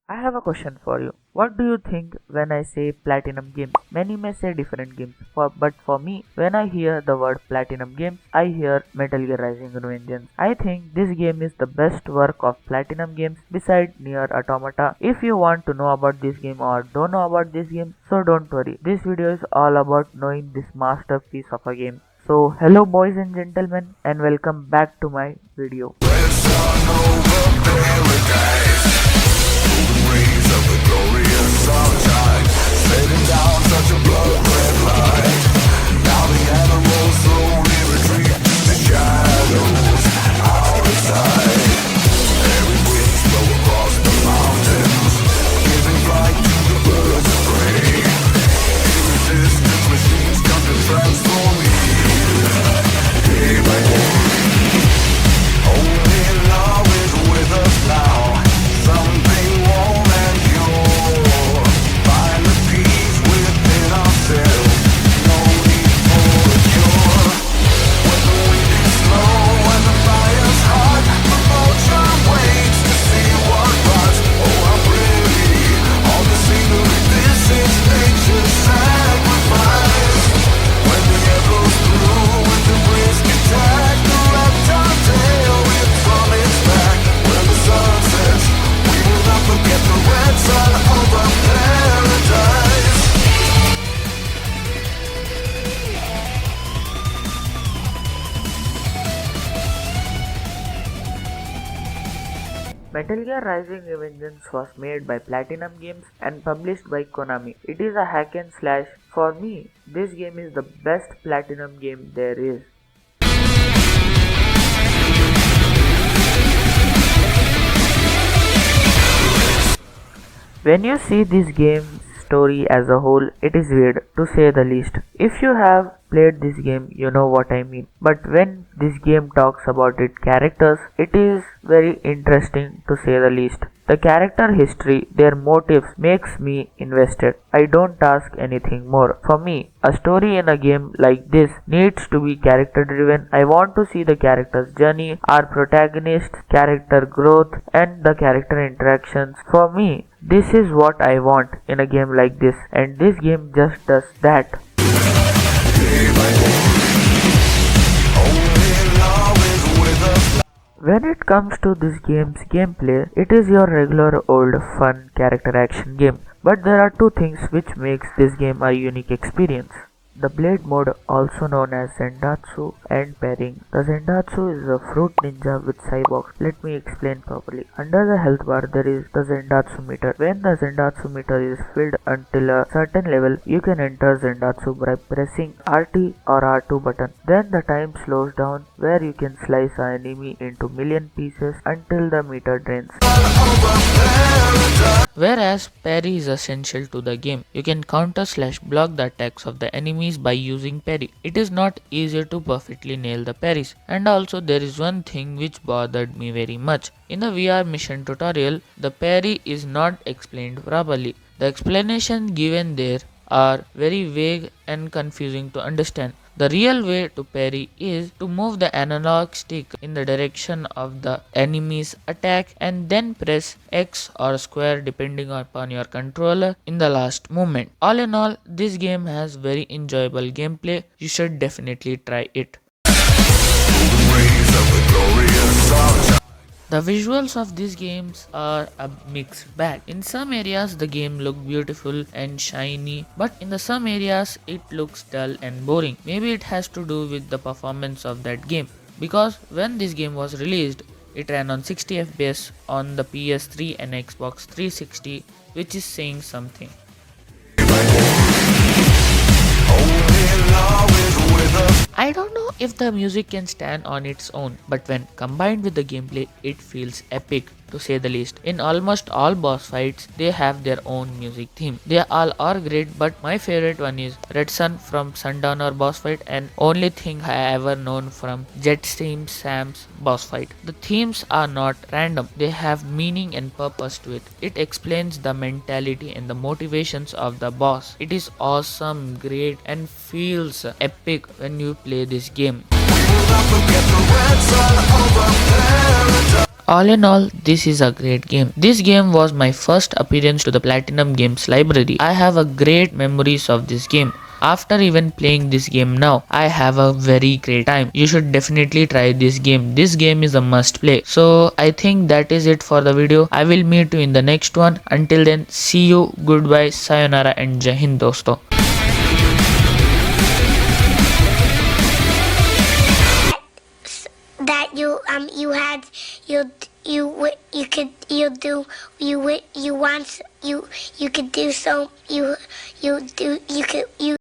I have a question for you. What do you think when I say platinum games? Many may say different games, but for me, when I hear the word platinum games, I hear Metal Gear Rising: Revengeance. I think this game is the best work of platinum games beside Near Automata. If you want to know about this game or don't know about this game, so don't worry. This video is all about knowing this masterpiece of a game. So hello boys and gentlemen and welcome back to my video. Metal Gear Rising: Revengeance was made by Platinum Games and published by Konami. It is a hack and slash. For me, this game is the best Platinum game there is. When you see this game's story as a whole, it is weird to say the least. If you have played this game, you know what I mean. But when this game talks about its characters, it is very interesting to say the least. The character history, their motives makes me invested. I don't ask anything more. For me, a story in a game like this needs to be character driven. I want to see the character's journey, our protagonist's character growth and the character interactions. For me, this is what I want in a game like this, and this game just does that. When it comes to this game's gameplay, it is your regular old fun character action game. But there are two things which makes this game a unique experience. The blade mode, also known as Zendatsu, and pairing. The Zendatsu is a fruit ninja with cyborgs. Let me explain properly. Under the health bar there is the Zendatsu meter. When the Zendatsu meter is filled until a certain level, you can enter Zendatsu by pressing RT or R2 button. Then the time slows down where you can slice an enemy into million pieces until the meter drains. Whereas parry is essential to the game. You can counter/block the attacks of the enemies by using parry. It is not easy to perfectly nail the parries. And also there is one thing which bothered me very much. In the VR mission tutorial, the parry is not explained properly. The explanations given there are very vague and confusing to understand. The real way to parry is to move the analog stick in the direction of the enemy's attack and then press X or square depending upon your controller in the last moment. All in all, this game has very enjoyable gameplay. You should definitely try it. The visuals of these games are a mixed bag. In some areas the game looks beautiful and shiny, but in some areas it looks dull and boring. Maybe it has to do with the performance of that game, because when this game was released, it ran on 60 FPS on the PS3 and Xbox 360, which is saying something. I don't know if the music can stand on its own, but when combined with the gameplay, it feels epic to say the least. In almost all boss fights, they have their own music theme. They all are great, but my favorite one is Red Sun from Sundowner boss fight, and only thing I ever known from Jetstream Sam's boss fight. The themes are not random, they have meaning and purpose to it. It explains the mentality and the motivations of the boss. It is awesome, great, and feels epic when you play this game. All in all, this is a great game. This game was my first appearance to the Platinum Games library. I have a great memories of this game. After even playing this game now, I have a very great time. You should definitely try this game. This game is a must play. So I think that is it for the video. I will meet you in the next one. Until then, see you, goodbye, sayonara and Jai Hind dosto. That you had you could you do you want you could do so you do you could you